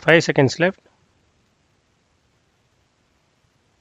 5 seconds left.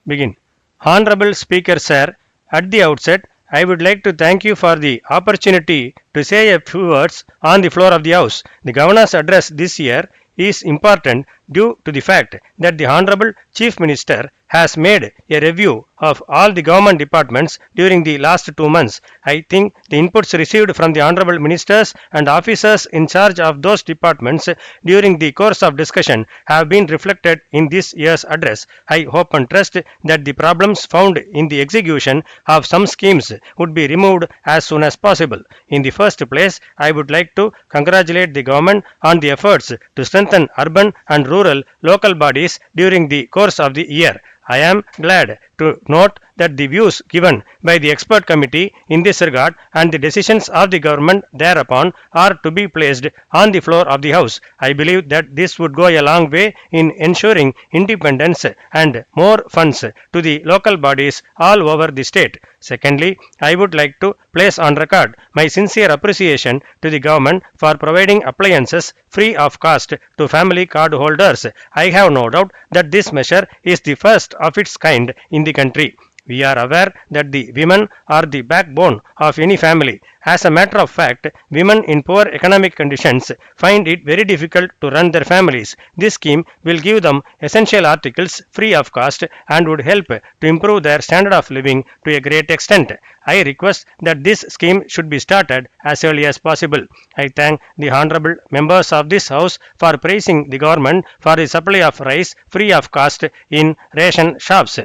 Begin. Honorable Speaker Sir, at the outset, I would like to thank you for the opportunity to say a few words on the floor of the House. The Governor's address this year is important due to the fact that the Honorable Chief Minister has made a review of all the government departments during the last 2 months. I think the inputs received from the Honorable Ministers and officers in charge of those departments during the course of discussion have been reflected in this year's address. I hope and trust that the problems found in the execution of some schemes would be removed as soon as possible. In the first place, I would like to congratulate the government on the efforts to strengthen urban and rural local bodies during the course of the year. I am glad to note that the views given by the expert committee in this regard and the decisions of the government thereupon are to be placed on the floor of the House. I believe that this would go a long way in ensuring independence and more funds to the local bodies all over the state. Secondly, I would like to place on record my sincere appreciation to the government for providing appliances free of cost to family card holders. I have no doubt that this measure is the first of its kind in the country. We are aware that the women are the backbone of any family. As a matter of fact, women in poor economic conditions find it very difficult to run their families. This scheme will give them essential articles free of cost and would help to improve their standard of living to a great extent. I request that this scheme should be started as early as possible. I thank the honorable members of this House for praising the government for the supply of rice free of cost in ration shops.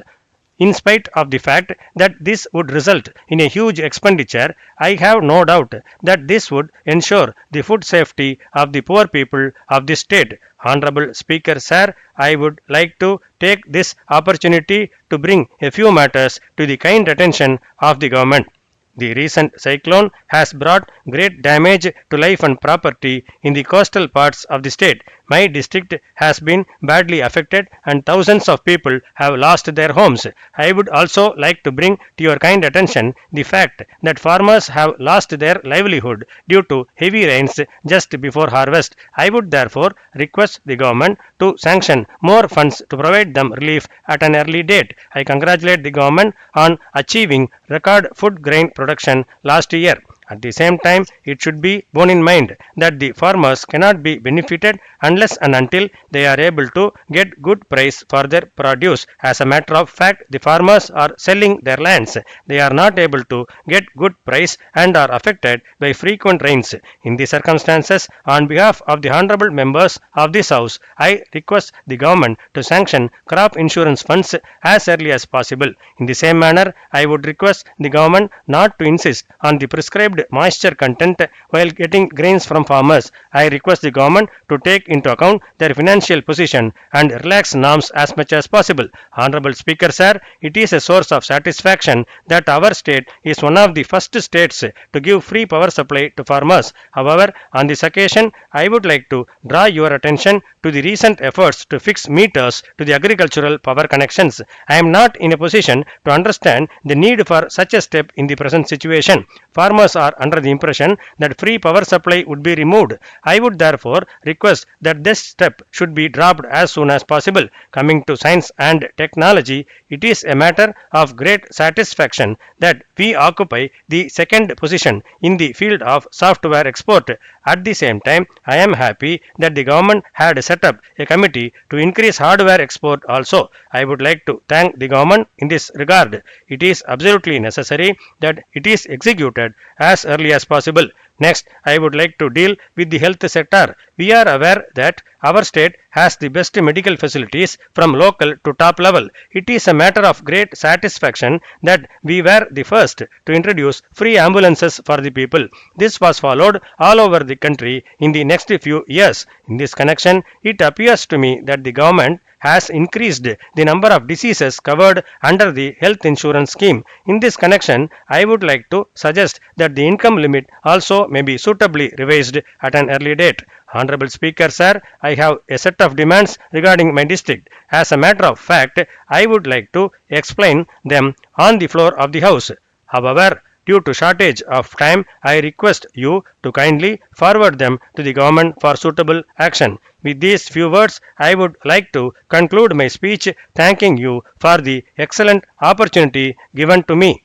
In spite of the fact that this would result in a huge expenditure, I have no doubt that this would ensure the food safety of the poor people of this state. Honorable Speaker Sir, I would like to take this opportunity to bring a few matters to the kind attention of the government. The recent cyclone has brought great damage to life and property in the coastal parts of the state. My district has been badly affected and thousands of people have lost their homes. I would also like to bring to your kind attention the fact that farmers have lost their livelihood due to heavy rains just before harvest. I would therefore request the government to sanction more funds to provide them relief at an early date. I congratulate the government on achieving record food grain production last year. At the same time, it should be borne in mind that the farmers cannot be benefited unless and until they are able to get good price for their produce. As a matter of fact, the farmers are selling their lands. They are not able to get good price and are affected by frequent rains. In these circumstances, on behalf of the honorable members of this House, I request the government to sanction crop insurance funds as early as possible. In the same manner, I would request the government not to insist on the prescribed moisture content while getting grains from farmers. I request the government to take into account their financial position and relax norms as much as possible. Honorable Speaker Sir, it is a source of satisfaction that our state is one of the first states to give free power supply to farmers. However, on this occasion, I would like to draw your attention to the recent efforts to fix meters to the agricultural power connections. I am not in a position to understand the need for such a step in the present situation. Farmers are under the impression that free power supply would be removed. I would therefore request that this step should be dropped as soon as possible. Coming to science and technology, it is a matter of great satisfaction that we occupy the second position in the field of software export. At the same time, I am happy that the government had set up a committee to increase hardware export also. I would like to thank the government in this regard. It is absolutely necessary that it is executed as early as possible. Next, I would like to deal with the health sector. We are aware that our state has the best medical facilities from local to top level. It is a matter of great satisfaction that we were the first to introduce free ambulances for the people. This was followed all over the country in the next few years. In this connection, it appears to me that the government has increased the number of diseases covered under the health insurance scheme. In this connection, I would like to suggest that the income limit also may be suitably revised at an early date. Honorable Speaker Sir, I have a set of demands regarding my district. As a matter of fact, I would like to explain them on the floor of the House. However, Due to shortage of time, I request you to kindly forward them to the government for suitable action. With these few words, I would like to conclude my speech thanking you for the excellent opportunity given to me.